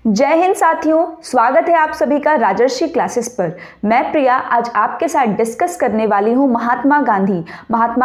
जय हिंद साथियों, स्वागत है आप सभी का राजर्षि क्लासेस पर। मैं प्रिया आज आपके साथ डिस्कस करने वाली हूं महात्मा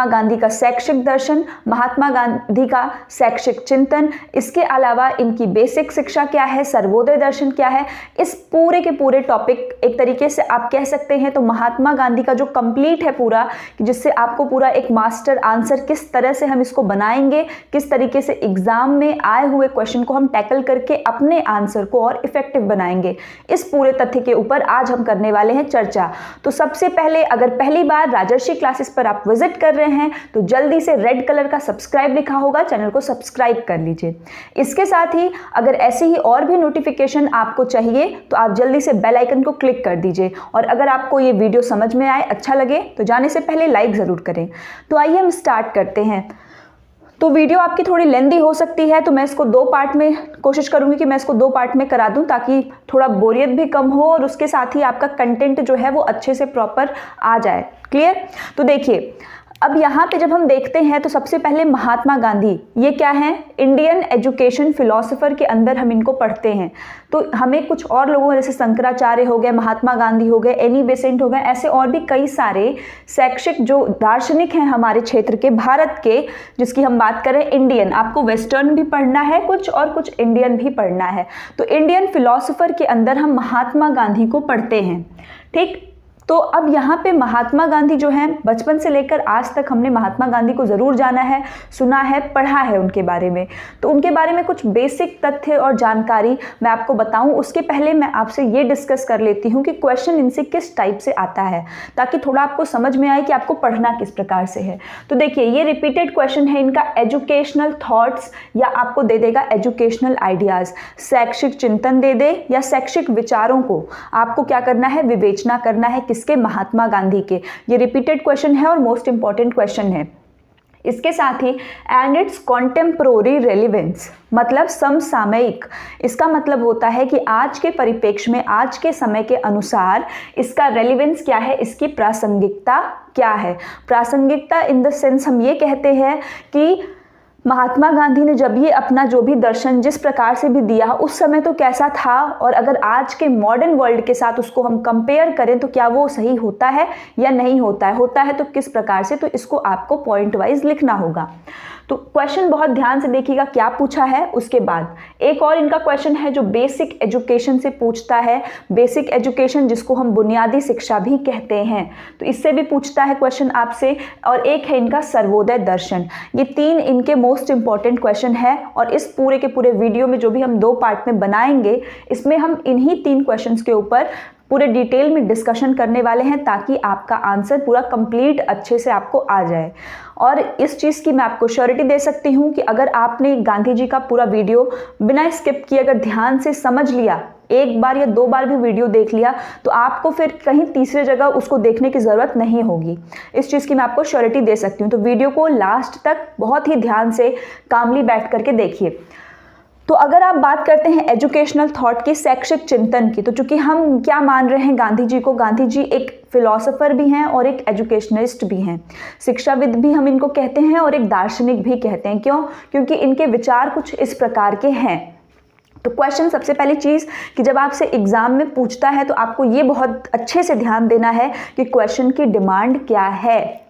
गांधी का शैक्षिक दर्शन, महात्मा गांधी का शैक्षिक चिंतन, इसके अलावा इनकी बेसिक शिक्षा क्या है, सर्वोदय दर्शन क्या है। इस पूरे के पूरे टॉपिक एक तरीके से आप कह सकते हैं तो महात्मा गांधी का जो कंप्लीट है पूरा, जिससे आपको पूरा एक मास्टर आंसर किस तरह से हम इसको बनाएंगे, किस तरीके से एग्जाम में आए हुए क्वेश्चन को हम टैकल करके अपने आंसर को और इफेक्टिव बनाएंगे, इस पूरे तथ्य के ऊपर आज हम करने वाले हैं चर्चा। तो सबसे पहले अगर पहली बार राजर्षि क्लासेस पर आप विजिट कर रहे हैं तो जल्दी से रेड कलर का सब्सक्राइब लिखा होगा, चैनल को सब्सक्राइब कर लीजिए। इसके साथ ही अगर ऐसे ही और भी नोटिफिकेशन आपको चाहिए तो आप जल्दी से बेल आइकन को क्लिक कर दीजिए। और अगर आपको ये वीडियो समझ में आए, अच्छा लगे तो जाने से पहले लाइक जरूर करें। तो आइए हम स्टार्ट करते हैं। तो वीडियो आपकी थोड़ी लेंदी हो सकती है, तो मैं इसको दो पार्ट में कोशिश करूंगी कि मैं इसको दो पार्ट में करा दूं ताकि थोड़ा बोरियत भी कम हो और उसके साथ ही आपका कंटेंट जो है वो अच्छे से प्रॉपर आ जाए। क्लियर? तो देखिए, अब यहाँ पे जब हम देखते हैं तो सबसे पहले महात्मा गांधी ये क्या है, इंडियन एजुकेशन फिलोसोफर के अंदर हम इनको पढ़ते हैं। तो हमें कुछ और लोगों जैसे शंकराचार्य हो गए, महात्मा गांधी हो गए, एनी बेसेंट हो गए, ऐसे और भी कई सारे शैक्षिक जो दार्शनिक हैं हमारे क्षेत्र के, भारत के, जिसकी हम बात करें इंडियन, आपको वेस्टर्न भी पढ़ना है कुछ और कुछ इंडियन भी पढ़ना है। तो इंडियन फिलोसोफर के अंदर हम महात्मा गांधी को पढ़ते हैं। ठीक, तो अब यहाँ पे महात्मा गांधी जो हैं, बचपन से लेकर आज तक हमने महात्मा गांधी को ज़रूर जाना है, सुना है, पढ़ा है उनके बारे में। तो उनके बारे में कुछ बेसिक तथ्य और जानकारी मैं आपको बताऊं, उसके पहले मैं आपसे ये डिस्कस कर लेती हूँ कि क्वेश्चन इनसे किस टाइप से आता है, ताकि थोड़ा आपको समझ में आए कि आपको पढ़ना किस प्रकार से है। तो देखिए, ये रिपीटेड क्वेश्चन है इनका, एजुकेशनल थॉट्स या आपको दे देगा एजुकेशनल आइडियाज़, शैक्षिक चिंतन दे दे या शैक्षिक विचारों को आपको क्या करना है, विवेचना करना है किसके, महात्मा गांधी के। ये रिपीटेड क्वेश्चन है और मोस्ट इंपॉर्टेंट क्वेश्चन है। इसके साथ ही एंड इट्स कॉन्टेम्पोररी रेलिवेंस, मतलब समसामयिक, इसका मतलब होता है कि आज के परिप्रेक्ष्य में, आज के समय के अनुसार इसका रेलिवेंस क्या है, इसकी प्रासंगिकता क्या है। प्रासंगिकता इन द सेंस हम ये कहते हैं कि महात्मा गांधी ने जब ये अपना जो भी दर्शन जिस प्रकार से भी दिया उस समय तो कैसा था, और अगर आज के मॉडर्न वर्ल्ड के साथ उसको हम कंपेयर करें तो क्या वो सही होता है या नहीं होता है, होता है तो किस प्रकार से, तो इसको आपको पॉइंट वाइज लिखना होगा। तो क्वेश्चन बहुत ध्यान से देखिएगा क्या पूछा है। उसके बाद एक और इनका क्वेश्चन है जो बेसिक एजुकेशन से पूछता है, बेसिक एजुकेशन जिसको हम बुनियादी शिक्षा भी कहते हैं, तो इससे भी पूछता है क्वेश्चन आपसे। और एक है इनका सर्वोदय दर्शन। ये तीन इनके मोस्ट इंपॉर्टेंट क्वेश्चन है और इस पूरे के पूरे वीडियो में जो भी हम दो पार्ट में बनाएंगे, इसमें हम इन्हीं तीन क्वेश्चंस के ऊपर पूरे डिटेल में डिस्कशन करने वाले हैं ताकि आपका आंसर पूरा कंप्लीट अच्छे से आपको आ जाए। और इस चीज़ की मैं आपको श्योरिटी दे सकती हूँ कि अगर आपने गांधी जी का पूरा वीडियो बिना स्किप किए अगर ध्यान से समझ लिया, एक बार या दो बार भी वीडियो देख लिया, तो आपको फिर कहीं तीसरे जगह उसको देखने की ज़रूरत नहीं होगी। इस चीज़ की मैं आपको श्योरिटी दे सकती हूँ। तो वीडियो को लास्ट तक बहुत ही ध्यान से कामली बैठ करके देखिए। तो अगर आप बात करते हैं एजुकेशनल थॉट की, शैक्षिक चिंतन की, तो चूंकि हम क्या मान रहे हैं गांधी जी को, गांधी जी एक फिलोसोफर भी हैं और एक एजुकेशनिस्ट भी हैं, शिक्षाविद भी हम इनको कहते हैं और एक दार्शनिक भी कहते हैं। क्यों? क्योंकि इनके विचार कुछ इस प्रकार के हैं। तो क्वेश्चन सबसे पहली चीज़ कि जब आपसे एग्जाम में पूछता है तो आपको ये बहुत अच्छे से ध्यान देना है कि क्वेश्चन की डिमांड क्या है।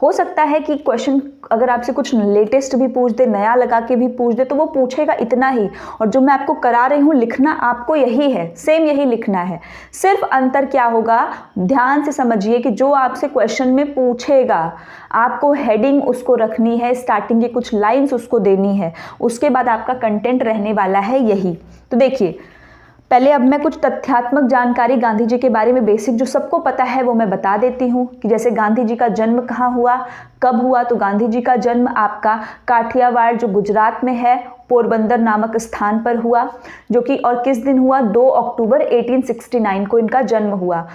हो सकता है कि क्वेश्चन अगर आपसे कुछ लेटेस्ट भी पूछ दे, नया लगा के भी पूछ दे, तो वो पूछेगा इतना ही, और जो मैं आपको करा रही हूँ लिखना आपको यही है, सेम यही लिखना है। सिर्फ अंतर क्या होगा, ध्यान से समझिए कि जो आपसे क्वेश्चन में पूछेगा आपको हेडिंग उसको रखनी है, स्टार्टिंग की कुछ लाइन्स उसको देनी है, उसके बाद आपका कंटेंट रहने वाला है यही। तो देखिए, पहले अब मैं कुछ तथ्यात्मक जानकारी गांधी जी के बारे में बेसिक जो सबको पता है वो मैं बता देती हूँ कि जैसे गांधी जी का जन्म कहाँ हुआ, कब हुआ। तो गांधी जी का जन्म आपका काठियावाड़ जो गुजरात में है, पोरबंदर नामक स्थान पर हुआ, जो कि और किस दिन हुआ, 2 अक्टूबर 1869 को इनका जन्म हुआ।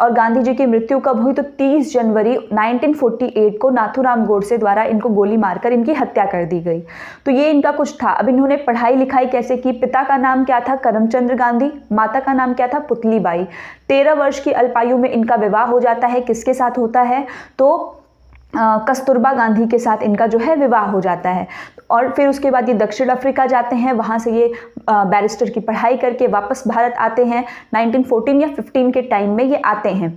और गांधी जी की मृत्यु कब हुई, तो 30 जनवरी 1948 को नाथूराम गोडसे द्वारा इनको गोली मारकर इनकी हत्या कर दी गई। तो ये इनका कुछ था। अब इन्होंने पढ़ाई लिखाई कैसे की, पिता का नाम क्या था, करमचंद गांधी, माता का नाम क्या था, पुतलीबाई। 13 वर्ष की अल्पायु में इनका विवाह हो जाता है, किसके साथ होता है, तो कस्तूरबा गांधी के साथ इनका जो है विवाह हो जाता है। और फिर उसके बाद ये दक्षिण अफ्रीका जाते हैं, वहाँ से ये बैरिस्टर की पढ़ाई करके वापस भारत आते हैं। 1914 या 15 के टाइम में ये आते हैं।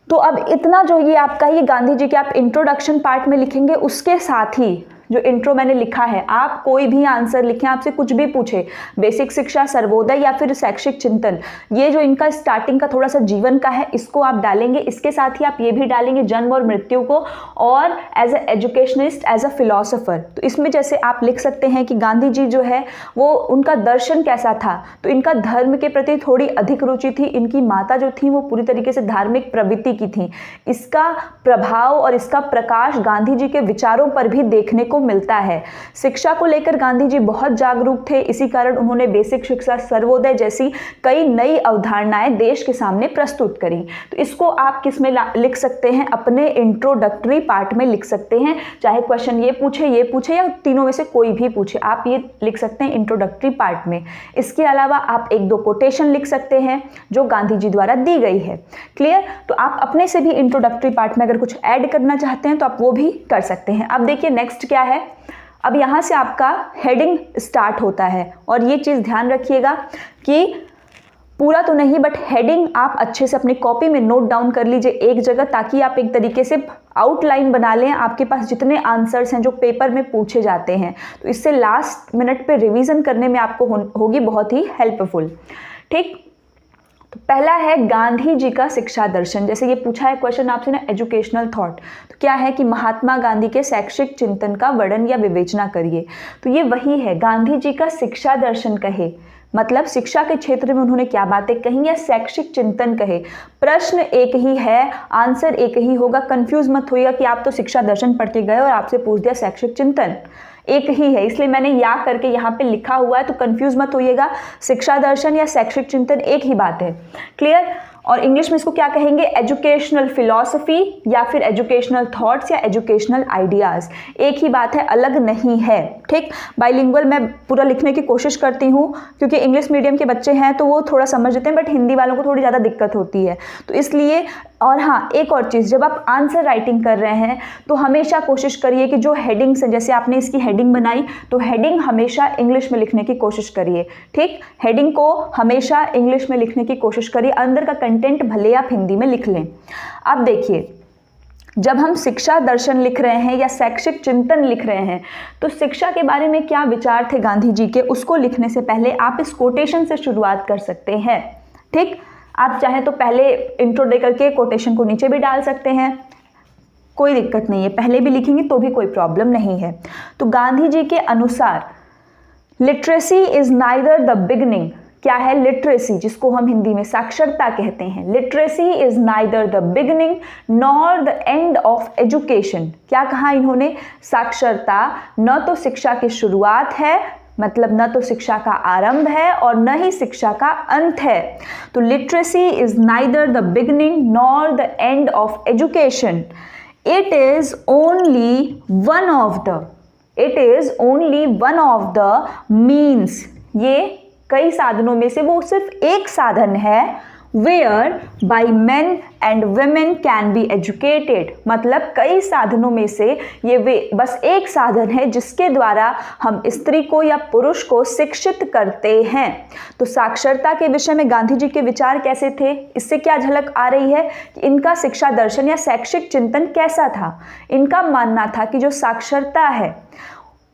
तो अब इतना जो ये आपका ये गांधी जी के आप इंट्रोडक्शन पार्ट में लिखेंगे, उसके साथ ही जो इंट्रो मैंने लिखा है, आप कोई भी आंसर लिखें, आपसे कुछ भी पूछे, बेसिक शिक्षा, सर्वोदय या फिर शैक्षिक चिंतन, ये जो इनका स्टार्टिंग का थोड़ा सा जीवन का है, इसको आप डालेंगे। इसके साथ ही आप ये भी डालेंगे जन्म और मृत्यु को, और as a educationist, as a philosopher. तो इसमें जैसे आप लिख सकते हैं कि गांधी जी जो है वो उनका दर्शन कैसा था, तो इनका धर्म के प्रति थोड़ी अधिक रुचि थी। इनकी माता जो थी वो पूरी तरीके से धार्मिक प्रवृत्ति की थी। इसका प्रभाव और इसका प्रकाश गांधी जी के विचारों पर भी देखने को मिलता है। शिक्षा को लेकर गांधी जी बहुत जागरूक थे, इसी कारण उन्होंने बेसिक शिक्षा, सर्वोदय जैसी कई नई अवधारणाएं देश के सामने प्रस्तुत करी। तो इसको आप किस में लिख सकते हैं, अपने इंट्रोडक्टरी पार्ट में लिख सकते हैं। चाहे क्वेश्चन ये पूछे या तीनों में से कोई भी पूछे, आप ये लिख सकते हैं इंट्रोडक्टरी पार्ट में। इसके अलावा आप 1-2 कोटेशन लिख सकते हैं जो गांधी जी द्वारा दी गई है। क्लियर? तो आप अपने से भी इंट्रोडक्टरी पार्ट में अगर कुछ ऐड करना चाहते हैं तो आप वो भी कर सकते हैं। अब देखिए नेक्स्ट क्या है। अब यहाँ से आपका हेडिंग स्टार्ट होता है, और ये चीज़ ध्यान रखिएगा कि पूरा तो नहीं बट हेडिंग आप अच्छे से अपनी कॉपी में नोट डाउन कर लीजिए एक जगह, ताकि आप एक तरीके से आउटलाइन बना लें आपके पास जितने आंसर्स हैं जो पेपर में पूछे जाते हैं। तो इससे लास्ट मिनट पे रिवीजन करने में आपको होगी बहुत ही हेल्पफुल। ठीक, तो पहला है गांधी जी का शिक्षा दर्शन। जैसे ये पूछा है क्वेश्चन आपसे ना, एजुकेशनल थॉट, तो क्या है कि महात्मा गांधी के शैक्षिक चिंतन का वर्णन या विवेचना करिए। तो ये वही है, गांधी जी का शिक्षा दर्शन कहे मतलब शिक्षा के क्षेत्र में उन्होंने क्या बातें कही, या शैक्षिक चिंतन कहे। प्रश्न एक ही है, आंसर एक ही होगा। कंफ्यूज मत होइएगा कि आप तो शिक्षा दर्शन पढ़ के गए और आपसे पूछ दिया शैक्षिक चिंतन, एक ही है, इसलिए मैंने या करके यहाँ पे लिखा हुआ है। तो कंफ्यूज मत होइएगा, शिक्षा दर्शन या शैक्षिक चिंतन एक ही बात है। क्लियर? और इंग्लिश में इसको क्या कहेंगे, एजुकेशनल फिलॉसफी या फिर एजुकेशनल थॉट्स या एजुकेशनल आइडियाज, एक ही बात है, अलग नहीं है। ठीक, बाइलिंगुअल मैं पूरा लिखने की कोशिश करती हूँ क्योंकि इंग्लिश मीडियम के बच्चे हैं तो वो थोड़ा समझ लेते हैं, बट हिंदी वालों को थोड़ी ज़्यादा दिक्कत होती है, तो इसलिए। और हाँ, एक और चीज़, जब आप आंसर राइटिंग कर रहे हैं तो हमेशा कोशिश करिए कि जो हेडिंग्स हैं, जैसे आपने इसकी हेडिंग बनाई तो हेडिंग हमेशा इंग्लिश में लिखने की कोशिश करिए। ठीक, हेडिंग को हमेशा इंग्लिश में लिखने की कोशिश करिए, अंदर का कंटेंट भले आप हिंदी में लिख लें। अब देखिए, जब हम शिक्षा दर्शन लिख रहे हैं या शैक्षिक चिंतन लिख रहे हैं तो शिक्षा के बारे में क्या विचार थे गांधी जी के, उसको लिखने से पहले आप इस कोटेशन से शुरुआत कर सकते हैं। ठीक, आप चाहें तो पहले इंट्रो दे करके कोटेशन को नीचे भी डाल सकते हैं, कोई दिक्कत नहीं है, पहले भी लिखेंगे तो भी कोई प्रॉब्लम नहीं है। तो गांधी जी के अनुसार literacy is neither the beginning, क्या है लिटरेसी, जिसको हम हिंदी में साक्षरता कहते हैं। Literacy is neither the beginning nor the end of education. क्या कहा इन्होंने, साक्षरता न तो शिक्षा की शुरुआत है, मतलब न तो शिक्षा का आरंभ है और न ही शिक्षा का अंत है। तो literacy is neither the beginning nor the end of education, it is only one of the means, ये कई साधनों में से वो सिर्फ एक साधन है, where by men and women can be educated, मतलब कई साधनों में से ये बस एक साधन है जिसके द्वारा हम स्त्री को या पुरुष को शिक्षित करते हैं। तो साक्षरता के विषय में गांधी जी के विचार कैसे थे, इससे क्या झलक आ रही है कि इनका शिक्षा दर्शन या शैक्षिक चिंतन कैसा था। इनका मानना था कि जो साक्षरता है,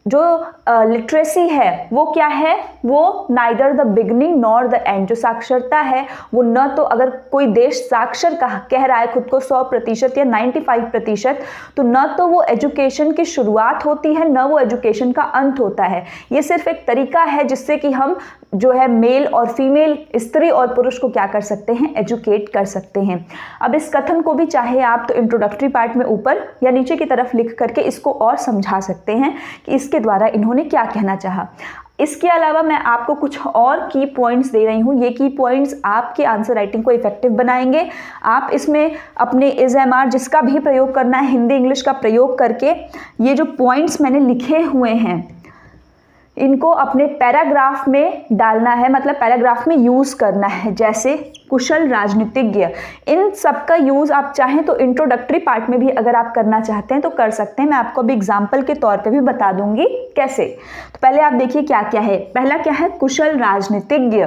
जो लिटरेसी है, वो क्या है, वो neither the beginning nor the end. जो साक्षरता है वो न तो, अगर कोई देश साक्षर कह रहा है खुद को 100% या 95%, तो न तो वो एजुकेशन की शुरुआत होती है, न वो एजुकेशन का अंत होता है। ये सिर्फ एक तरीका है जिससे कि हम जो है मेल और फीमेल, स्त्री और पुरुष को क्या कर सकते हैं, एजुकेट कर सकते हैं। अब इस कथन को भी चाहे आप तो इंट्रोडक्टरी पार्ट में ऊपर या नीचे की तरफ लिख करके इसको और समझा सकते हैं कि इसके द्वारा इन्होंने क्या कहना चाहा। इसके अलावा मैं आपको कुछ और की पॉइंट्स दे रही हूँ। ये की पॉइंट्स आपके आंसर राइटिंग को इफेक्टिव बनाएंगे। आप इसमें अपने इज़-एम-आर जिसका भी प्रयोग करना है, हिंदी इंग्लिश का प्रयोग करके ये जो पॉइंट्स मैंने लिखे हुए हैं, इनको अपने पैराग्राफ में डालना है, मतलब पैराग्राफ में यूज़ करना है, जैसे कुशल राजनीतिज्ञ। इन सब का यूज़ आप चाहें तो इंट्रोडक्टरी पार्ट में भी अगर आप करना चाहते हैं तो कर सकते हैं। मैं आपको अभी एग्जाम्पल के तौर पे भी बता दूंगी कैसे। तो पहले आप देखिए क्या क्या है। पहला क्या है, कुशल राजनीतिज्ञ,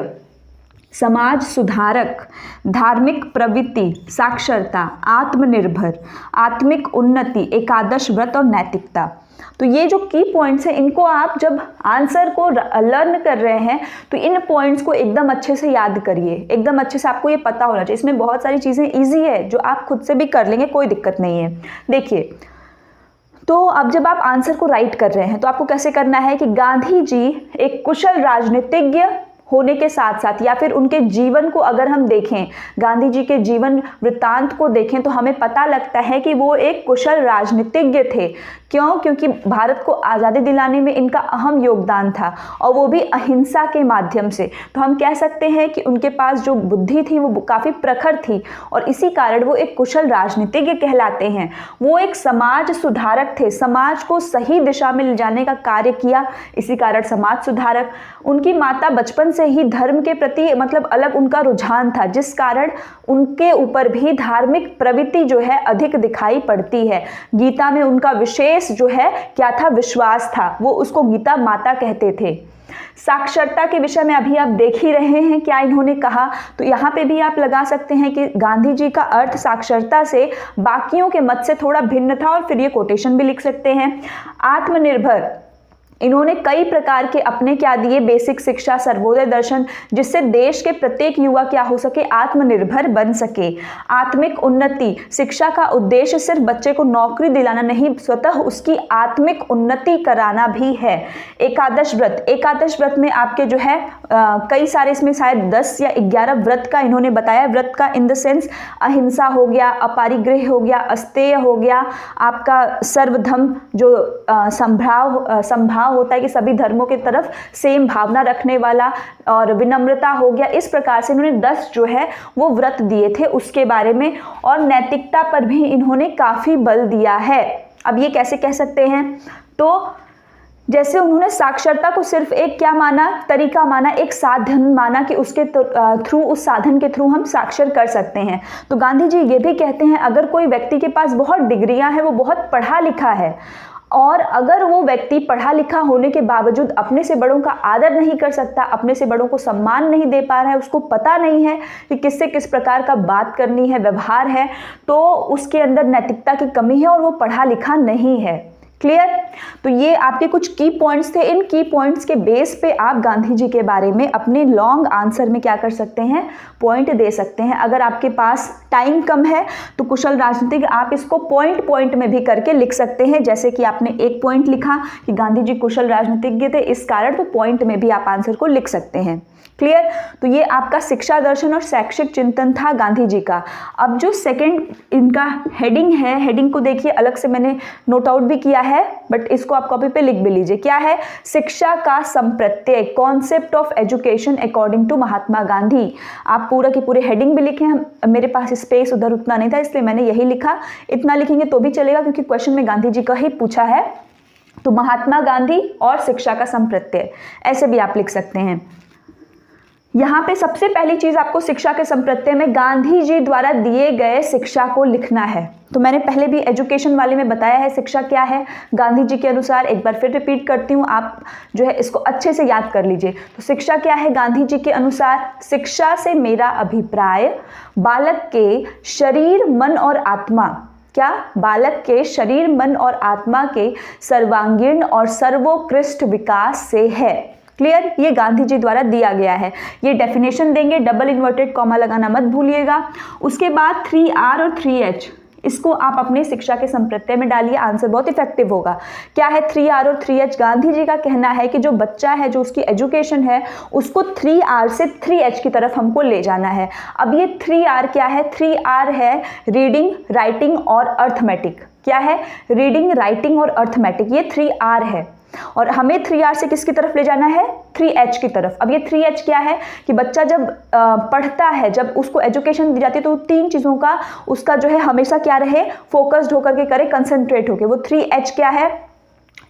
समाज सुधारक, धार्मिक प्रवृत्ति, साक्षरता, आत्मनिर्भर, आत्मिक उन्नति, एकादश व्रत और नैतिकता। तो ये जो की पॉइंट्स हैं इनको आप जब आंसर को लर्न कर रहे हैं तो इन पॉइंट्स को एकदम अच्छे से याद करिए, एकदम अच्छे से आपको ये पता होना चाहिए। इसमें बहुत सारी चीज़ें ईजी है जो आप खुद से भी कर लेंगे, कोई दिक्कत नहीं है। देखिए, तो अब जब आप आंसर को राइट कर रहे हैं तो आपको कैसे करना है कि गांधी जी एक कुशल राजनीतिज्ञ होने के साथ साथ, या फिर उनके जीवन को अगर हम देखें, गांधी जी के जीवन वृत्तांत को देखें तो हमें पता लगता है कि वो एक कुशल राजनीतिज्ञ थे। क्यों? क्योंकि भारत को आज़ादी दिलाने में इनका अहम योगदान था और वो भी अहिंसा के माध्यम से। तो हम कह सकते हैं कि उनके पास जो बुद्धि थी वो काफ़ी प्रखर थी और इसी कारण वो एक कुशल राजनीतिज्ञ कहलाते हैं। वो एक समाज सुधारक थे, समाज को सही दिशा में ले जाने का कार्य किया, इसी कारण समाज सुधारक। उनकी माता बचपन से ही धर्म के प्रति मतलब अलग उनका रुझान था, जिस कारण उनके ऊपर भी धार्मिक प्रवृत्ति जो है अधिक दिखाई पड़ती है। गीता में उनका विशेष जो है क्या था, विश्वास था, वो उसको गीता माता कहते थे। साक्षरता के विषय में अभी आप देख ही रहे हैं क्या इन्होंने कहा, तो यहाँ पे भी आप लगा सकते हैं कि गांधी जी का अर्थ साक्षरता से बाकियों के मत से थोड़ा भिन्न था, और फिर ये कोटेशन भी लिख सकते हैं। आत्मनिर्भर, इन्होंने कई प्रकार के अपने क्या दिए, बेसिक शिक्षा, सर्वोदय दर्शन, जिससे देश के प्रत्येक युवा क्या हो सके, आत्मनिर्भर बन सके। आत्मिक उन्नति, शिक्षा का उद्देश्य सिर्फ बच्चे को नौकरी दिलाना नहीं, स्वतः उसकी आत्मिक उन्नति कराना भी है। एकादश व्रत, एकादश व्रत में आपके जो है कई सारे, इसमें शायद 10 या 11 व्रत का इन्होंने बताया। व्रत का इन द सेंस अहिंसा हो गया, अपरिग्रह हो गया, अस्तेय हो गया, आपका सर्वधर्म जो संभाव होता है कि सभी धर्मों की तरफ सेम भावना रखने वाला, और विनम्रता हो गया। इस प्रकार से इन्होंने 10 जो है वो व्रत दिए थे उसके बारे में, और नैतिकता पर भी इन्होंने काफी बल दिया है। अब ये कैसे कह सकते हैं, तो जैसे उन्होंने साक्षरता को सिर्फ एक क्या माना, तरीका माना, एक साधन माना कि उसके थ्रू, उस साधन के थ्रू हम साक्षर कर सकते हैं। तो गांधी जी ये भी कहते हैं अगर कोई व्यक्ति के पास बहुत डिग्रियां हैं, वो बहुत पढ़ा लिखा है, और अगर वो व्यक्ति पढ़ा लिखा होने के बावजूद अपने से बड़ों का आदर नहीं कर सकता, अपने से बड़ों को सम्मान नहीं दे पा रहा है, उसको पता नहीं है कि किससे किस प्रकार का बात करनी है, व्यवहार है, तो उसके अंदर नैतिकता की कमी है और वो पढ़ा लिखा नहीं है। क्लियर? तो ये आपके कुछ की पॉइंट्स थे। इन की पॉइंट्स के बेस पे आप गांधी जी के बारे में अपने लॉन्ग आंसर में क्या कर सकते हैं, पॉइंट दे सकते हैं। अगर आपके पास टाइम कम है तो कुशल राजनीतिज्ञ आप इसको पॉइंट पॉइंट में भी करके लिख सकते हैं। जैसे कि आपने एक पॉइंट लिखा कि गांधी जी कुशल राजनीतिज्ञ थे इस कारण, तो पॉइंट में भी आप आंसर को लिख सकते हैं। क्लियर? तो ये आपका शिक्षा दर्शन और शैक्षिक चिंतन था गांधी जी का। अब जो सेकंड इनका हेडिंग है, हेडिंग को देखिए, अलग से मैंने नोट आउट भी किया है, बट इसको आप कॉपी पे लिख भी लीजिए। क्या है? शिक्षा का संप्रत्यय, concept of education according to Mahatma Gandhi. आप पूरा की पूरी हेडिंग भी लिखे हैं, मेरे पास स्पेस उधर उतना नहीं था इसलिए मैंने यही लिखा। इतना लिखेंगे तो भी चलेगा क्योंकि क्वेश्चन में गांधी जी का ही पूछा है। तो महात्मा गांधी और शिक्षा का संप्रत्यय, ऐसे भी आप लिख सकते हैं। यहाँ पे सबसे पहली चीज आपको शिक्षा के संप्रत्यय में गांधी जी द्वारा दिए गए शिक्षा को लिखना है। तो मैंने पहले भी एजुकेशन वाले में बताया है शिक्षा क्या है गांधी जी के अनुसार, एक बार फिर रिपीट करती हूँ, आप जो है इसको अच्छे से याद कर लीजिए। तो शिक्षा क्या है गांधी जी के अनुसार? शिक्षा से मेरा अभिप्राय बालक के शरीर, मन और आत्मा, क्या? बालक के शरीर, मन और आत्मा के सर्वांगीण और सर्वोत्कृष्ट विकास से है। क्लियर? ये गांधी जी द्वारा दिया गया है। ये डेफिनेशन देंगे, डबल इन्वर्टेड कॉमा लगाना मत भूलिएगा। उसके बाद 3R और 3H, इसको आप अपने शिक्षा के संप्रत्यय में डालिए, आंसर बहुत इफेक्टिव होगा। क्या है 3R और 3H? गांधी जी का कहना है कि जो बच्चा है, जो उसकी एजुकेशन है, उसको 3R से 3H की तरफ हमको ले जाना है। अब ये 3R क्या है? 3R है रीडिंग, राइटिंग और अर्थमेटिक। क्या है? रीडिंग, राइटिंग और अर्थमेटिक, ये 3R है। और हमें 3R से किसकी तरफ ले जाना है? 3H की तरफ। अब ये 3H क्या है कि बच्चा जब पढ़ता है, जब उसको एजुकेशन दी जाती है तो 3 चीज़ों का उसका जो है हमेशा क्या रहे, फोकस्ड होकर के करे, कंसंट्रेट होके। वो 3H क्या है?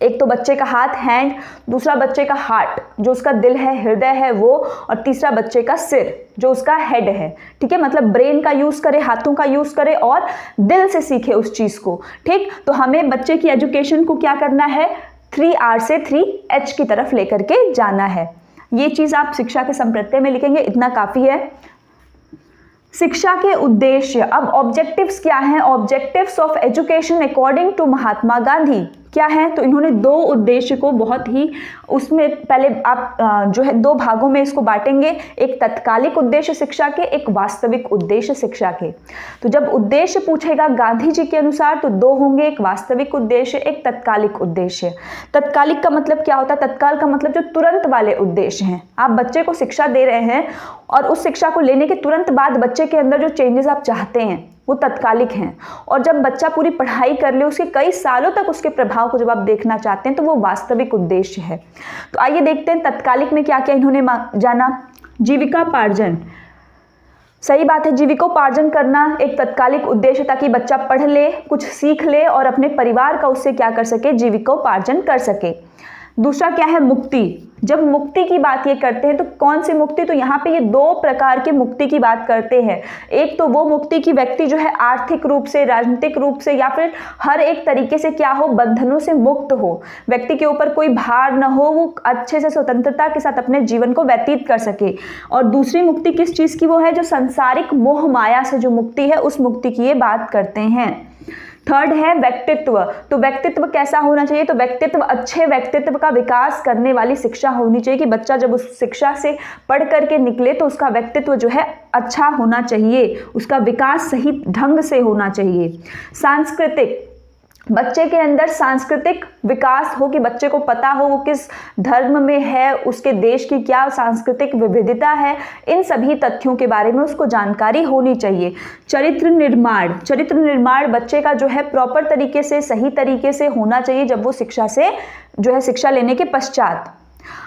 एक तो बच्चे का हाथ, हैंड, दूसरा बच्चे का हार्ट जो उसका दिल है, हृदय है वो, और तीसरा बच्चे का सिर जो उसका हेड है। ठीक है, मतलब ब्रेन का यूज करे, हाथों का यूज करे और दिल से सीखे उस चीज को। ठीक, तो हमें बच्चे की एजुकेशन को क्या करना है, 3R से 3H की तरफ लेकर के जाना है। ये चीज आप शिक्षा के संप्रत्यय में लिखेंगे, इतना काफी है। शिक्षा के उद्देश्य, अब ऑब्जेक्टिव्स क्या हैं, objectives of education according to Mahatma Gandhi क्या है, तो इन्होंने दो उद्देश्य को बहुत ही, उसमें पहले आप जो है दो भागों में इसको बांटेंगे, एक तत्कालिक उद्देश्य शिक्षा के, एक वास्तविक उद्देश्य शिक्षा के। तो जब उद्देश्य पूछेगा गांधी जी के अनुसार तो दो होंगे, एक वास्तविक उद्देश्य, एक तत्कालिक उद्देश्य। तत्कालिक का मतलब क्या होता है, तत्काल का मतलब जो तुरंत वाले उद्देश्य हैं। आप बच्चे को शिक्षा दे रहे हैं और उस शिक्षा को लेने के तुरंत बाद बच्चे के अंदर जो चेंजेस आप चाहते हैं वो तत्कालिक हैं, और जब बच्चा पूरी पढ़ाई कर ले उसके कई सालों तक उसके प्रभाव को जब आप देखना चाहते हैं तो वो वास्तविक उद्देश्य है। तो आइए देखते हैं तत्कालिक में क्या क्या इन्होंने जाना। जीविकापार्जन, सही बात है, जीविकोपार्जन करना एक तत्कालिक उद्देश्य, ताकि बच्चा पढ़ ले, कुछ सीख ले और अपने परिवार का उससे क्या कर सके, जीविकोपार्जन कर सके। दूसरा क्या है, मुक्ति। जब मुक्ति की बात ये करते हैं तो कौन सी मुक्ति, तो यहाँ पे ये दो प्रकार के मुक्ति की बात करते हैं। एक तो वो मुक्ति की व्यक्ति जो है आर्थिक रूप से, राजनीतिक रूप से या फिर हर एक तरीके से क्या हो, बंधनों से मुक्त हो, व्यक्ति के ऊपर कोई भार न हो, वो अच्छे से स्वतंत्रता के साथ अपने जीवन को व्यतीत कर सके। और दूसरी मुक्ति किस चीज की, वो है जो सांसारिक मोह माया से जो मुक्ति है उस मुक्ति की ये बात करते हैं। थर्ड है व्यक्तित्व। तो व्यक्तित्व कैसा होना चाहिए, तो व्यक्तित्व अच्छे व्यक्तित्व का विकास करने वाली शिक्षा होनी चाहिए कि बच्चा जब उस शिक्षा से पढ़ करके निकले तो उसका व्यक्तित्व जो है अच्छा होना चाहिए, उसका विकास सही ढंग से होना चाहिए। सांस्कृतिक, बच्चे के अंदर सांस्कृतिक विकास हो कि बच्चे को पता हो वो किस धर्म में है, उसके देश की क्या सांस्कृतिक विविधता है, इन सभी तथ्यों के बारे में उसको जानकारी होनी चाहिए। चरित्र निर्माण, चरित्र निर्माण बच्चे का जो है प्रॉपर तरीके से, सही तरीके से होना चाहिए जब वो शिक्षा से जो है शिक्षा लेने के पश्चात।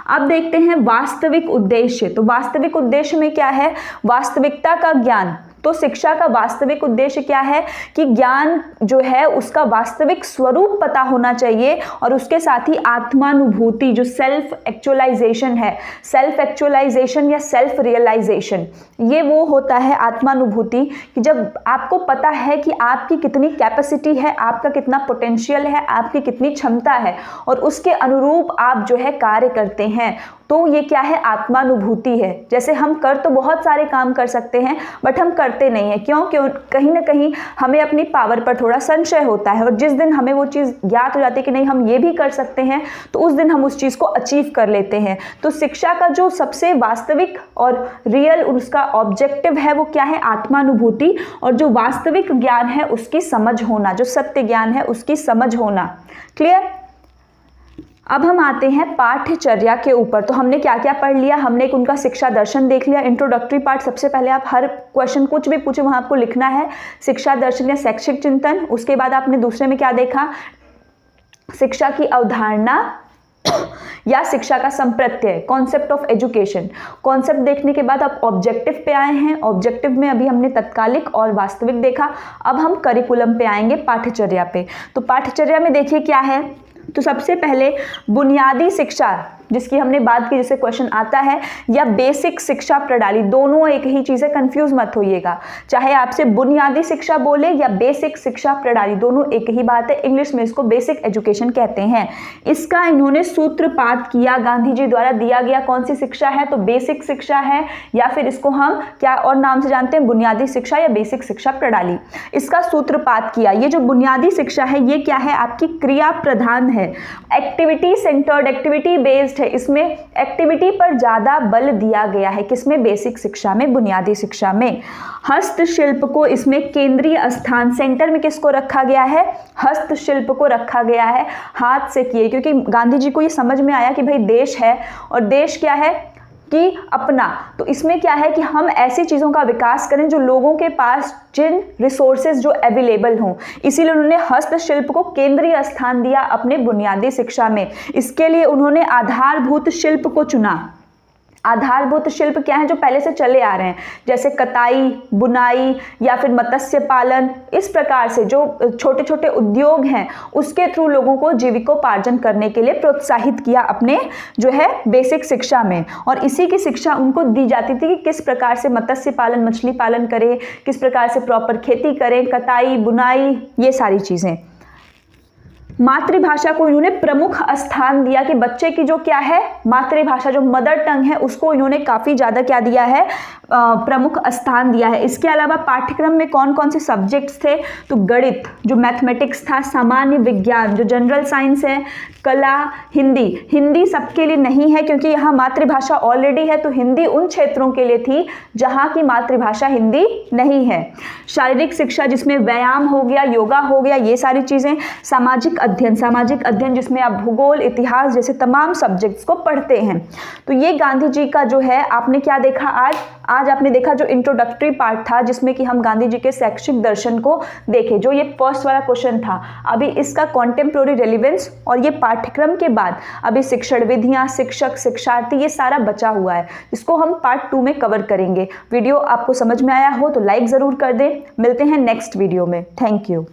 अब देखते हैं वास्तविक उद्देश्य। तो वास्तविक उद्देश्य में क्या है, वास्तविकता का ज्ञान। तो शिक्षा का वास्तविक उद्देश्य क्या है कि ज्ञान जो है उसका वास्तविक स्वरूप पता होना चाहिए, और उसके साथ ही आत्मानुभूति जो सेल्फ एक्चुअलाइजेशन है, सेल्फ एक्चुअलाइजेशन या सेल्फ रियलाइजेशन, ये वो होता है आत्मानुभूति कि जब आपको पता है कि आपकी कितनी कैपेसिटी है, आपका कितना पोटेंशियल है, आपकी कितनी क्षमता है, और उसके अनुरूप आप जो है कार्य करते हैं, तो ये क्या है, आत्मानुभूति है। जैसे हम कर तो बहुत सारे काम कर सकते हैं बट हम करते नहीं हैं, क्यों कहीं ना कहीं हमें अपनी पावर पर थोड़ा संशय होता है, और जिस दिन हमें वो चीज़ ज्ञात हो जाती है कि नहीं हम ये भी कर सकते हैं तो उस दिन हम उस चीज़ को अचीव कर लेते हैं। तो शिक्षा का जो सबसे वास्तविक और रियल उसका ऑब्जेक्टिव है वो क्या है, आत्मानुभूति, और जो वास्तविक ज्ञान है उसकी समझ होना, जो सत्य ज्ञान है उसकी समझ होना। क्लियर। अब हम आते हैं पाठ्यचर्या के ऊपर। तो हमने क्या क्या पढ़ लिया, हमने एक उनका शिक्षा दर्शन देख लिया, इंट्रोडक्टरी पार्ट। सबसे पहले आप हर क्वेश्चन कुछ भी पूछे वहाँ आपको लिखना है शिक्षा दर्शन या शैक्षिक चिंतन। उसके बाद आपने दूसरे में क्या देखा, शिक्षा की अवधारणा या शिक्षा का संप्रत्यय, कॉन्सेप्ट ऑफ एजुकेशन। कॉन्सेप्ट देखने के बाद आप ऑब्जेक्टिव पे आए हैं। ऑब्जेक्टिव में अभी हमने तत्कालिक और वास्तविक देखा। अब हम करिकुलम पे आएंगे, पाठ्यचर्या पे। तो पाठ्यचर्या में देखिए क्या है, तो सबसे पहले बुनियादी शिक्षा जिसकी हमने बात की, जैसे क्वेश्चन आता है, या बेसिक शिक्षा प्रणाली, दोनों एक ही चीज़ है, कंफ्यूज मत होइएगा। चाहे आपसे बुनियादी शिक्षा बोले या बेसिक शिक्षा प्रणाली, दोनों एक ही बात है। इंग्लिश में इसको बेसिक एजुकेशन कहते हैं। इसका इन्होंने सूत्रपात किया, गांधी जी द्वारा दिया गया कौन सी शिक्षा है, तो बेसिक शिक्षा है, या फिर इसको हम क्या और नाम से जानते हैं, बुनियादी शिक्षा या बेसिक शिक्षा प्रणाली। इसका सूत्रपात किया। ये जो बुनियादी शिक्षा है ये क्या है, आपकी क्रिया प्रधान है, एक्टिविटी सेंटर्ड, एक्टिविटी बेस्ड है। इसमें एक्टिविटी पर ज्यादा बल दिया गया है, किसमें, बेसिक शिक्षा में, बुनियादी शिक्षा में। हस्तशिल्प को इसमें केंद्रीय स्थान, सेंटर में किसको रखा गया है, हस्तशिल्प को रखा गया है, हाथ से किए, क्योंकि गांधी जी को ये समझ में आया कि भाई देश है और देश क्या है कि अपना, तो इसमें क्या है कि हम ऐसी चीज़ों का विकास करें जो लोगों के पास जिन रिसोर्सेज जो अवेलेबल हों। इसीलिए उन्होंने हस्तशिल्प को केंद्रीय स्थान दिया अपने बुनियादी शिक्षा में। इसके लिए उन्होंने आधारभूत शिल्प को चुना। आधारभूत शिल्प क्या है जो पहले से चले आ रहे हैं, जैसे कताई, बुनाई या फिर मत्स्य पालन। इस प्रकार से जो छोटे छोटे उद्योग हैं उसके थ्रू लोगों को जीविकोपार्जन करने के लिए प्रोत्साहित किया अपने जो है बेसिक शिक्षा में। और इसी की शिक्षा उनको दी जाती थी कि किस प्रकार से मत्स्य पालन, मछली पालन करें, किस प्रकार से प्रॉपर खेती करें, कताई, बुनाई, ये सारी चीज़ें। मातृभाषा को इन्होंने प्रमुख स्थान दिया कि बच्चे की जो क्या है मातृभाषा, जो मदर टंग है, उसको इन्होंने काफ़ी ज़्यादा क्या दिया है, प्रमुख स्थान दिया है। इसके अलावा पाठ्यक्रम में कौन कौन से सब्जेक्ट्स थे, तो गणित जो मैथमेटिक्स था, सामान्य विज्ञान जो जनरल साइंस है, कला, हिंदी। हिंदी सबके लिए नहीं है क्योंकि यहाँ मातृभाषा ऑलरेडी है, तो हिंदी उन क्षेत्रों के लिए थी जहाँ की मातृभाषा हिंदी नहीं है। शारीरिक शिक्षा जिसमें व्यायाम हो गया, योगा हो गया, ये सारी चीज़ें। सामाजिक अध्ययन जिसमें आप भूगोल, इतिहास जैसे तमाम सब्जेक्ट्स को पढ़ते हैं। तो ये गांधी जी का जो है आपने क्या देखा आज आपने देखा जो इंट्रोडक्टरी पार्ट था जिसमें कि हम गांधी जी के शैक्षिक दर्शन को देखे, जो ये फर्स्ट वाला क्वेश्चन था। अभी इसका कॉन्टेम्प्रोरी रेलिवेंस और ये पाठ्यक्रम के बाद अभी शिक्षण विधियां, शिक्षक, शिक्षार्थी, ये सारा बचा हुआ है, इसको हम पार्ट 2 में कवर करेंगे। वीडियो आपको समझ में आया हो तो लाइक ज़रूर कर दें। मिलते हैं नेक्स्ट वीडियो में। Thank you.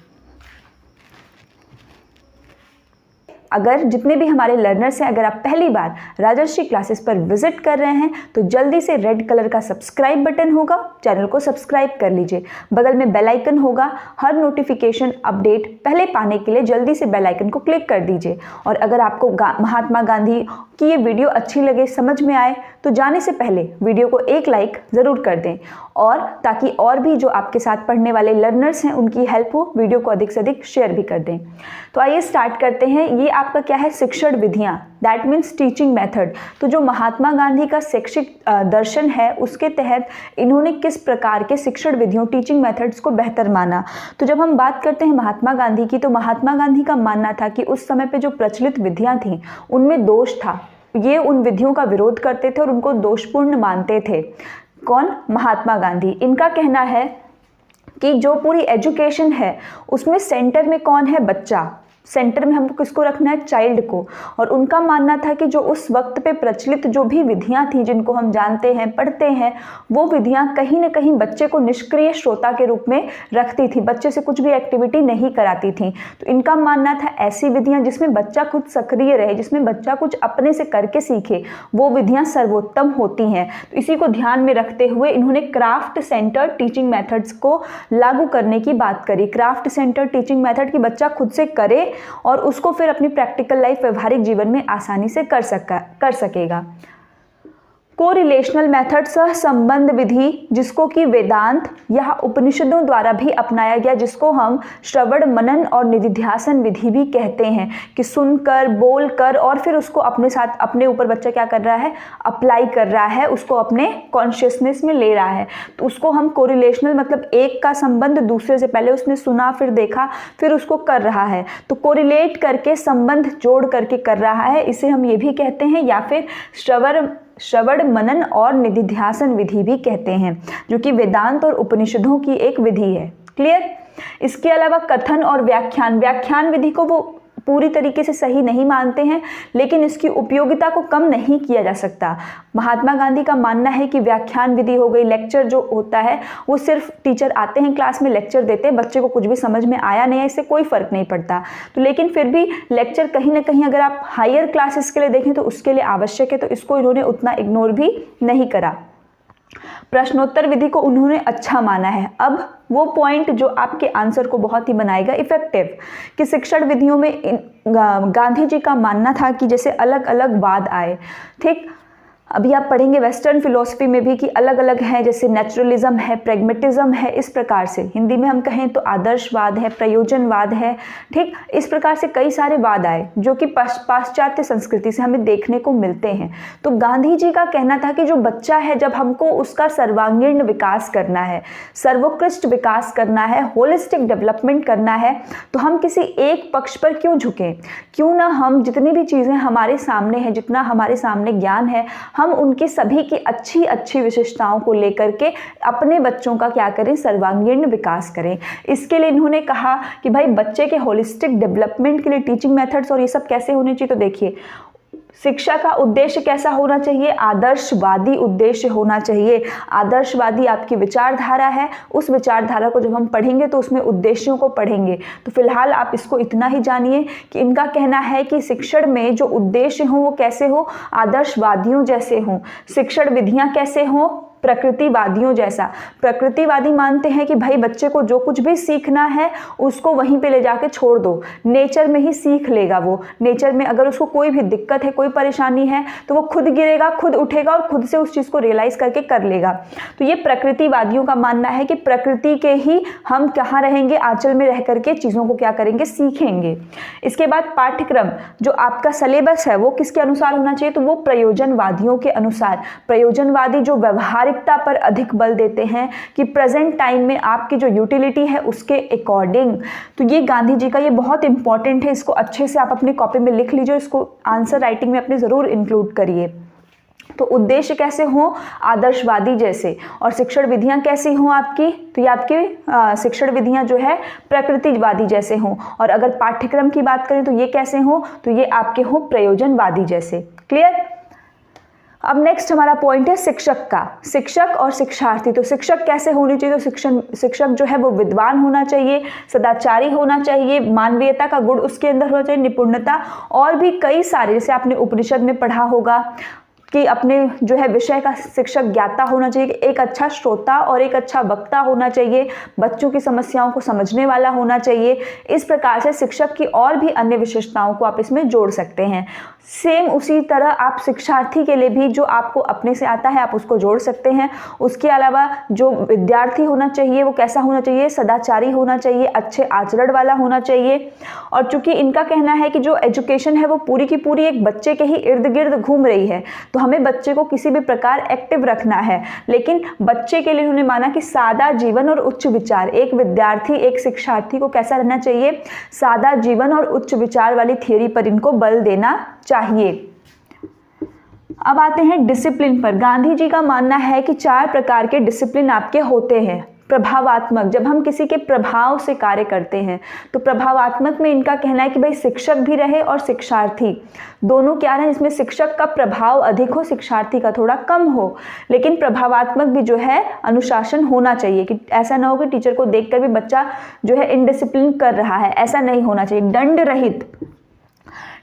अगर जितने भी हमारे लर्नर्स हैं, अगर आप पहली बार राजर्षि क्लासेस पर विजिट कर रहे हैं तो जल्दी से रेड कलर का सब्सक्राइब बटन होगा, चैनल को सब्सक्राइब कर लीजिए। बगल में बेल आइकन होगा, हर नोटिफिकेशन अपडेट पहले पाने के लिए जल्दी से बेल आइकन को क्लिक कर दीजिए। और अगर आपको महात्मा गांधी की ये वीडियो अच्छी लगे, समझ में आए, तो जाने से पहले वीडियो को एक लाइक ज़रूर कर दें, और ताकि और भी जो आपके साथ पढ़ने वाले लर्नर्स हैं उनकी हेल्प हो, वीडियो को अधिक से अधिक शेयर भी कर दें। तो आइए स्टार्ट करते हैं। ये आपका क्या है, शिक्षण विधियाँ, दैट मीन्स टीचिंग मेथड। तो जो महात्मा गांधी का शैक्षिक दर्शन है उसके तहत इन्होंने किस प्रकार के शिक्षण विधियों, टीचिंग मेथड्स को बेहतर माना। तो जब हम बात करते हैं महात्मा गांधी की, तो महात्मा गांधी का मानना था कि उस समय पे जो प्रचलित विधियाँ थीं उनमें दोष था। ये उन विधियों का विरोध करते थे और उनको दोषपूर्ण मानते थे। कौन? महात्मा गांधी। इनका कहना है कि जो पूरी एजुकेशन है उसमें सेंटर में कौन है? बच्चा। सेंटर में हमको किसको रखना है? चाइल्ड को। और उनका मानना था कि जो उस वक्त पे प्रचलित जो भी विधियां थी जिनको हम जानते हैं, पढ़ते हैं, वो विधियां कहीं ना कहीं बच्चे को निष्क्रिय श्रोता के रूप में रखती थी, बच्चे से कुछ भी एक्टिविटी नहीं कराती थी। तो इनका मानना था ऐसी विधियां जिसमें बच्चा खुद सक्रिय रहे, जिसमें बच्चा कुछ अपने से करके सीखे, वो विधियां सर्वोत्तम होती हैं। तो इसी को ध्यान में रखते हुए इन्होंने क्राफ्ट सेंटर टीचिंग मेथड्स को लागू करने की बात करी। क्राफ्ट सेंटर टीचिंग मेथड कि बच्चा खुद से करे और उसको फिर अपनी प्रैक्टिकल लाइफ, व्यवहारिक जीवन में आसानी से कर सकेगा। कोरिलेशनल मेथड, सह संबंध विधि, जिसको कि वेदांत या उपनिषदों द्वारा भी अपनाया गया, जिसको हम श्रवण, मनन और निधिध्यासन विधि भी कहते हैं, कि सुनकर, बोलकर और फिर उसको अपने साथ, अपने ऊपर बच्चा क्या कर रहा है? अप्लाई कर रहा है, उसको अपने कॉन्शियसनेस में ले रहा है। तो उसको हम कोरिलेशनल, मतलब एक का संबंध दूसरे से, पहले उसने सुना, फिर देखा, फिर उसको कर रहा है, तो कोरिलेट करके, संबंध जोड़ करके कर रहा है, इसे हम ये भी कहते हैं, या फिर श्रवण, मनन और निधिध्यासन विधि भी कहते हैं, जो कि वेदांत और उपनिषदों की एक विधि है। क्लियर? इसके अलावा कथन और व्याख्यान विधि को वो पूरी तरीके से सही नहीं मानते हैं, लेकिन इसकी उपयोगिता को कम नहीं किया जा सकता। महात्मा गांधी का मानना है कि व्याख्यान विधि हो गई, लेक्चर जो होता है वो सिर्फ टीचर आते हैं, क्लास में लेक्चर देते हैं, बच्चे को कुछ भी समझ में आया नहीं है, इससे कोई फर्क नहीं पड़ता। तो लेकिन फिर भी लेक्चर कहीं ना कहीं अगर आप हायर क्लासेस के लिए देखें तो उसके लिए आवश्यक है, तो इसको इन्होंने उतना इग्नोर भी नहीं करा। प्रश्नोत्तर विधि को उन्होंने अच्छा माना है। अब वो पॉइंट जो आपके आंसर को बहुत ही बनाएगा इफेक्टिव, कि शिक्षण विधियों में गांधी जी का मानना था कि जैसे अलग अलग वाद आए। ठीक, अभी आप पढ़ेंगे वेस्टर्न फिलोसफी में भी कि अलग अलग हैं, जैसे नेचुरलिज्म है, प्रेगमेटिज्म है, इस प्रकार से हिंदी में हम कहें तो आदर्शवाद है, प्रयोजनवाद है। ठीक, इस प्रकार से कई सारे वाद आए जो कि पाश्चात्य संस्कृति से हमें देखने को मिलते हैं। तो गांधी जी का कहना था कि जो बच्चा है, जब हमको उसका सर्वांगीण विकास करना है, सर्वोत्कृष्ट विकास करना है, होलिस्टिक डेवलपमेंट करना है, तो हम किसी एक पक्ष पर क्यों झुकें? क्यों ना हम जितनी भी चीज़ें हमारे सामने हैं, जितना हमारे सामने ज्ञान है, हम उनकी सभी की अच्छी अच्छी विशेषताओं को लेकर के अपने बच्चों का क्या करें? सर्वांगीण विकास करें। इसके लिए इन्होंने कहा कि भाई बच्चे के होलिस्टिक डेवलपमेंट के लिए टीचिंग मेथड्स और ये सब कैसे होने चाहिए, तो देखिए शिक्षा का उद्देश्य कैसा होना चाहिए? आदर्शवादी उद्देश्य होना चाहिए। आदर्शवादी आपकी विचारधारा है, उस विचारधारा को जब हम पढ़ेंगे तो उसमें उद्देश्यों को पढ़ेंगे। तो फिलहाल आप इसको इतना ही जानिए कि इनका कहना है कि शिक्षण में जो उद्देश्य हो वो कैसे हो? आदर्शवादियों जैसे हों। शिक्षण विधियां कैसे हों? प्रकृतिवादियों जैसा। प्रकृतिवादी मानते हैं कि भाई बच्चे को जो कुछ भी सीखना है उसको वहीं पे ले जाके छोड़ दो, नेचर में ही सीख लेगा। वो नेचर में अगर उसको कोई भी दिक्कत है, कोई परेशानी है, तो वो खुद गिरेगा, खुद उठेगा और खुद से उस चीज़ को रियलाइज करके कर लेगा। तो ये प्रकृतिवादियों का मानना है कि प्रकृति के ही हम कहाँ रहेंगे, आंचल में रह करके चीज़ों को क्या करेंगे, सीखेंगे। इसके बाद पाठ्यक्रम, जो आपका सिलेबस है वो किसके अनुसार होना चाहिए? तो वो प्रयोजनवादियों के अनुसार। प्रयोजनवादी जो व्यवहारिकता पर अधिक बल देते हैं कि प्रेजेंट टाइम में आपकी जो यूटिलिटी है उसके अकॉर्डिंग। तो ये गांधी जी का ये बहुत इंपॉर्टेंट है, इसको अच्छे से आप अपनी कॉपी में लिख लीजिए, इसको आंसर राइटिंग में अपने ज़रूर इंक्लूड करिए। तो उद्देश्य कैसे हो? आदर्शवादी जैसे। और शिक्षण विधियां कैसी हों आपकी? तो ये आपकी शिक्षण विधियां जो है प्रकृतिवादी जैसे हों। और अगर पाठ्यक्रम की बात करें तो ये कैसे हों? तो ये आपके हों प्रयोजनवादी जैसे। क्लियर? अब नेक्स्ट हमारा पॉइंट है शिक्षक का। शिक्षक और शिक्षार्थी। तो शिक्षक कैसे होने चाहिए? तो शिक्षक जो है वो विद्वान होना चाहिए, सदाचारी होना चाहिए, मानवीयता का गुण उसके अंदर होना चाहिए, निपुणता, और भी कई सारे, जैसे आपने उपनिषद में पढ़ा होगा कि अपने जो है विषय का शिक्षक ज्ञाता होना चाहिए, एक अच्छा श्रोता और एक अच्छा वक्ता होना चाहिए, बच्चों की समस्याओं को समझने वाला होना चाहिए। इस प्रकार से शिक्षक की और भी अन्य विशेषताओं को आप इसमें जोड़ सकते हैं। सेम उसी तरह आप शिक्षार्थी के लिए भी जो आपको अपने से आता है आप उसको जोड़ सकते हैं। उसके अलावा जो विद्यार्थी होना चाहिए वो कैसा होना चाहिए? सदाचारी होना चाहिए, अच्छे आचरण वाला होना चाहिए। और चूंकि इनका कहना है कि जो एजुकेशन है वो पूरी की पूरी एक बच्चे के ही इर्द गिर्द घूम रही है, तो हमें बच्चे को किसी भी प्रकार एक्टिव रखना है, लेकिन बच्चे के लिए उन्होंने माना कि सादा जीवन और उच्च विचार। एक विद्यार्थी, एक शिक्षार्थी को कैसा रहना चाहिए? सादा जीवन और उच्च विचार वाली थियरी पर इनको बल देना चाहिए। अब आते हैं डिसिप्लिन पर। गांधी जी का मानना है कि 4 प्रकार के डिसिप्लिन आपके होते हैं। प्रभावात्मक, जब हम किसी के प्रभाव से कार्य करते हैं, तो प्रभावात्मक में इनका कहना है कि भाई शिक्षक भी रहे और शिक्षार्थी दोनों क्या रहे, इसमें शिक्षक का प्रभाव अधिक हो, शिक्षार्थी का थोड़ा कम हो। लेकिन प्रभावात्मक भी जो है अनुशासन होना चाहिए, कि ऐसा ना हो कि टीचर को देखकर भी बच्चा जो है इनडिसिप्लिन कर रहा है, ऐसा नहीं होना चाहिए। दंड रहित,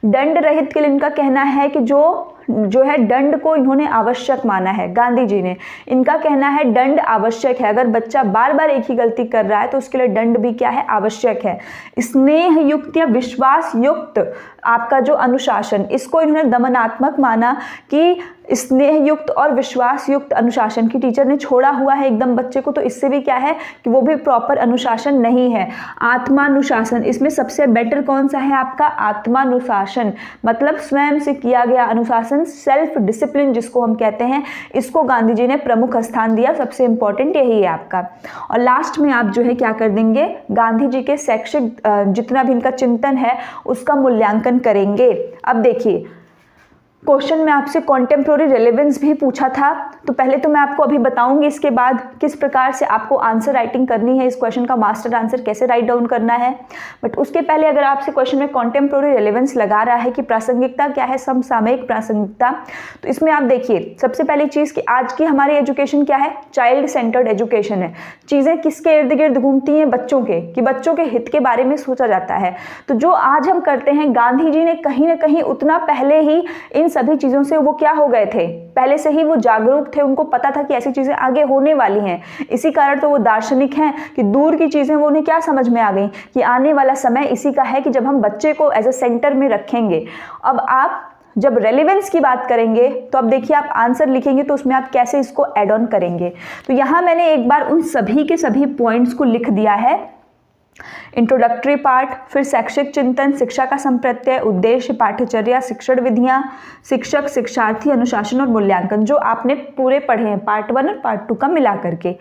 दंड रहित के लिए इनका कहना है कि जो है दंड को इन्होंने आवश्यक माना है, गांधी जी ने। इनका कहना है दंड आवश्यक है, अगर बच्चा बार बार एक ही गलती कर रहा है तो उसके लिए दंड भी क्या है? आवश्यक है। स्नेह युक्त या विश्वास युक्त आपका जो अनुशासन, इसको इन्होंने दमनात्मक माना कि स्नेह युक्त और विश्वास युक्त अनुशासन की टीचर ने छोड़ा हुआ है एकदम बच्चे को, तो इससे भी क्या है कि वो भी प्रॉपर अनुशासन नहीं है। आत्मानुशासन, इसमें सबसे बेटर कौन सा है आपका? आत्मानुशासन, मतलब स्वयं से किया गया अनुशासन, सेल्फ डिसिप्लिन जिसको हम कहते हैं, इसको गांधी जी ने प्रमुख स्थान दिया। सबसे इंपॉर्टेंट यही है आपका। और लास्ट में आप जो है क्या कर देंगे? गांधी जी के शैक्षिक जितना भी इनका चिंतन है उसका मूल्यांकन करेंगे। अब देखिए, क्वेश्चन में आपसे कॉन्टेम्प्रोरी रेलेवेंस भी पूछा था, तो पहले तो मैं आपको अभी बताऊंगी इसके बाद किस प्रकार से आपको आंसर राइटिंग करनी है, इस क्वेश्चन का मास्टर आंसर कैसे राइट डाउन करना है। बट उसके पहले अगर आपसे क्वेश्चन में कॉन्टेम्प्रोरी रेलेवेंस लगा रहा है कि प्रासंगिकता क्या है, समसामयिक प्रासंगिकता, तो इसमें आप देखिए सबसे पहली चीज़ कि आज की हमारी एजुकेशन क्या है? चाइल्ड सेंटर्ड एजुकेशन है। चीज़ें किसके इर्द गिर्द घूमती हैं? बच्चों के, कि बच्चों के हित के बारे में सोचा जाता है। तो जो आज हम करते हैं, गांधी जी ने कहीं ना कहीं उतना पहले ही इन सभी चीज़ों से वो क्या हो गए थे, पहले से ही वो जागरूक थे, उनको पता था कि ऐसी चीज़ें आगे होने वाली हैं। इसी कारण तो वो दार्शनिक हैं कि दूर की चीज़ें वो उन्हें क्या समझ में आ गई कि आने वाला समय इसी का है कि जब हम बच्चे को एज ए सेंटर में रखेंगे। अब आप जब रेलेवेंस की बात करेंगे तो अब देखिए आप आंसर लिखेंगे तो उसमें आप कैसे इसको ऐड ऑन करेंगे। तो यहाँ मैंने एक बार उन सभी के सभी पॉइंट्स को लिख दिया है। इंट्रोडक्टरी पार्ट, फिर शैक्षिक चिंतन, शिक्षा का संप्रत्यय, उद्देश्य, पाठ्यचर्या, शिक्षण विधियां, शिक्षक, शिक्षार्थी, अनुशासन और मूल्यांकन, जो आपने पूरे पढ़े हैं पार्ट 1 और पार्ट 2 का मिला करके।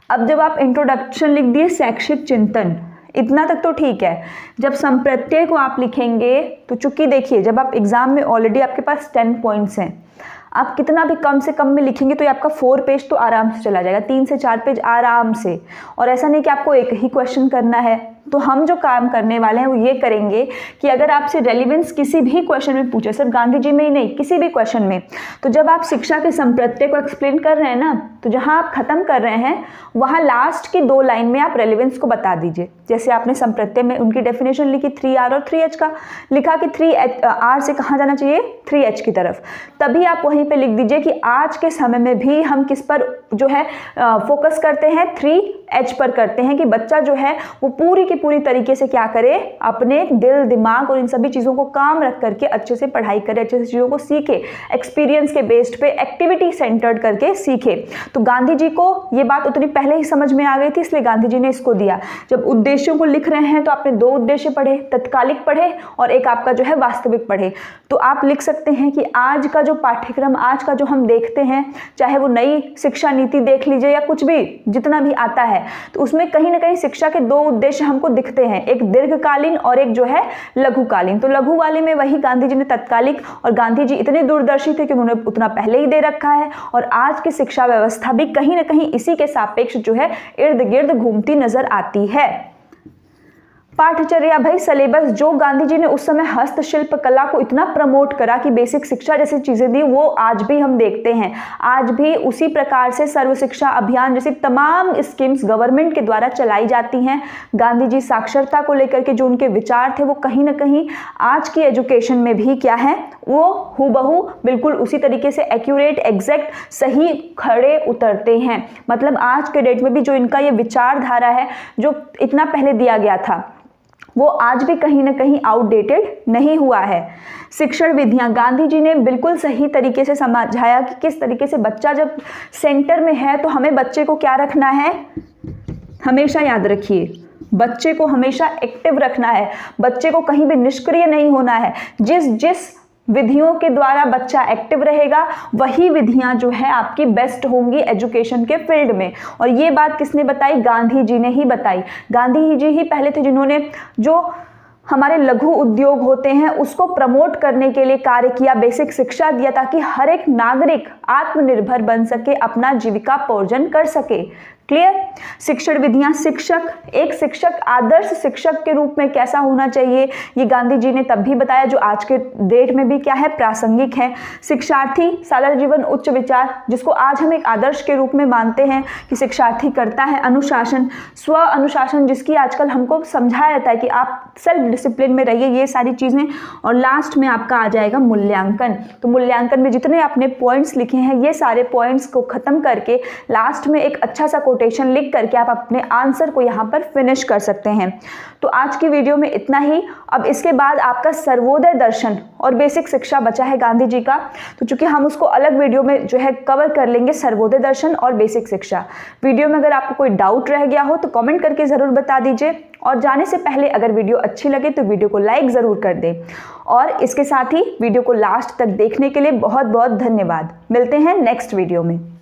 अब जब आप इंट्रोडक्शन लिख दिए, शैक्षिक चिंतन, इतना तक तो ठीक है। जब संप्रत्यय को आप लिखेंगे तो चूंकि देखिए जब आप एग्जाम में ऑलरेडी आपके पास 10 पॉइंट्स हैं, आप कितना भी कम से कम में लिखेंगे तो ये आपका 4 पेज तो आराम से चला जाएगा, 3 से 4 पेज आराम से। और ऐसा नहीं कि आपको एक ही क्वेश्चन करना है, तो हम जो काम करने वाले हैं वो ये करेंगे कि अगर आपसे रेलिवेंस किसी भी क्वेश्चन में पूछे, सिर्फ गांधी जी में ही नहीं, किसी भी क्वेश्चन में, तो जब आप शिक्षा के संप्रत्यय को एक्सप्लेन कर रहे हैं ना, तो जहां आप खत्म कर रहे हैं वहां लास्ट की 2 लाइन में आप रेलिवेंस को बता दीजिए। जैसे आपने संप्रत्यय में उनकी डेफिनेशन लिखी 3R और 3H का, लिखा कि 3R से कहाँ जाना चाहिए, 3H की तरफ, तभी आप वहीं पे लिख दीजिए कि आज के समय में भी हम किस पर जो है फोकस करते हैं, 3H पर करते हैं, कि बच्चा जो है वो पूरी की पूरी तरीके से क्या करे, अपने दिल दिमाग और इन सभी चीज़ों को काम रख करके अच्छे से पढ़ाई करे, अच्छे से चीज़ों को सीखे, एक्सपीरियंस के बेस्ड पे एक्टिविटी सेंटर्ड करके सीखे। तो गांधी जी को ये बात उतनी पहले ही समझ में आ गई थी, इसलिए गांधी जी ने इसको दिया। जब उद्देश्यों को लिख रहे हैं तो आपने 2 उद्देश्य पढ़े, तत्कालिक पढ़े और एक आपका जो है वास्तविक पढ़े। तो आप लिख सकते हैं कि आज का जो पाठ्यक्रम, आज का जो हम देखते हैं, चाहे वो नई शिक्षा नीति देख लीजिए या कुछ भी जितना भी आता है, तो उसमें कहीं ना कहीं शिक्षा के 2 उद्देश्य हमको दिखते हैं, एक दीर्घकालीन और एक जो है लघुकालीन। तो लघु वाले में वही गांधी जी ने तत्कालिक, और गांधी जी इतने दूरदर्शी थे कि उन्होंने उतना पहले ही दे रखा है, और आज की शिक्षा व्यवस्था भी कहीं ना कहीं इसी के सापेक्ष जो है इर्द गिर्द घूमती नजर आती है। पाठचर्या भाई, सिलेबस जो गांधी जी ने उस समय हस्तशिल्प कला को इतना प्रमोट करा कि बेसिक शिक्षा जैसी चीजें दी, वो आज भी हम देखते हैं। आज भी उसी प्रकार से सर्व शिक्षा अभियान जैसी तमाम स्कीम्स गवर्नमेंट के द्वारा चलाई जाती हैं। गांधी जी साक्षरता को लेकर के जो उनके विचार थे वो कहीं ना कहीं आज की एजुकेशन में भी क्या है, वो हूबहू बिल्कुल उसी तरीके से एक्यूरेट, एग्जैक्ट, सही खड़े उतरते हैं। मतलब आज के डेट में भी जो इनका ये विचारधारा है जो इतना पहले दिया गया था, वो आज भी कहीं ना कहीं आउटडेटेड नहीं हुआ है। शिक्षण विधियां, गांधी जी ने बिल्कुल सही तरीके से समझाया कि किस तरीके से बच्चा जब सेंटर में है तो हमें बच्चे को क्या रखना है, हमेशा याद रखिए, बच्चे को हमेशा एक्टिव रखना है, बच्चे को कहीं भी निष्क्रिय नहीं होना है। जिस विधियों के द्वारा बच्चा एक्टिव रहेगा वही विधियां जो है आपकी बेस्ट होंगी एजुकेशन के फील्ड में। और ये बात किसने बताई, गांधी जी ने ही बताई। गांधी जी ही पहले थे जिन्होंने जो हमारे लघु उद्योग होते हैं उसको प्रमोट करने के लिए कार्य किया, बेसिक शिक्षा दिया ताकि हर एक नागरिक आत्मनिर्भर बन सके, अपना जीविकापार्जन कर सके। क्लियर। शिक्षण विधियां, एक शिक्षक आदर्श शिक्षक के रूप में कैसा होना चाहिए, ये गांधी जी ने तब भी बताया, जो आज के डेट में भी क्या है, प्रासंगिक है। शिक्षार्थी साधारण जीवन उच्च विचार, जिसको आज हम एक आदर्श के रूप में मानते हैं कि शिक्षार्थी करता है। अनुशासन, स्व अनुशासन, जिसकी आजकल हमको समझाया जाता है कि आप सेल्फ डिसिप्लिन में रहिए, ये सारी चीजें। और लास्ट में आपका आ जाएगा मूल्यांकन। तो मूल्यांकन में जितने आपने पॉइंट्स लिखे हैं, ये सारे पॉइंट्स को खत्म करके लास्ट में एक अच्छा सा कोटेशन लिख करके आप अपने आंसर को यहाँ पर फिनिश कर सकते हैं। तो आज की वीडियो में इतना ही। अब इसके बाद आपका सर्वोदय दर्शन और बेसिक शिक्षा बचा है गांधी जी का, तो चूंकि हम उसको अलग वीडियो में जो है कवर कर लेंगे, सर्वोदय दर्शन और बेसिक शिक्षा। वीडियो में अगर आपको कोई डाउट रह गया हो तो कमेंट करके जरूर बता दीजिए, और जाने से पहले अगर वीडियो अच्छी लगे तो वीडियो को लाइक जरूर कर दें। और इसके साथ ही वीडियो को लास्ट तक देखने के लिए बहुत बहुत धन्यवाद। मिलते हैं नेक्स्ट वीडियो में।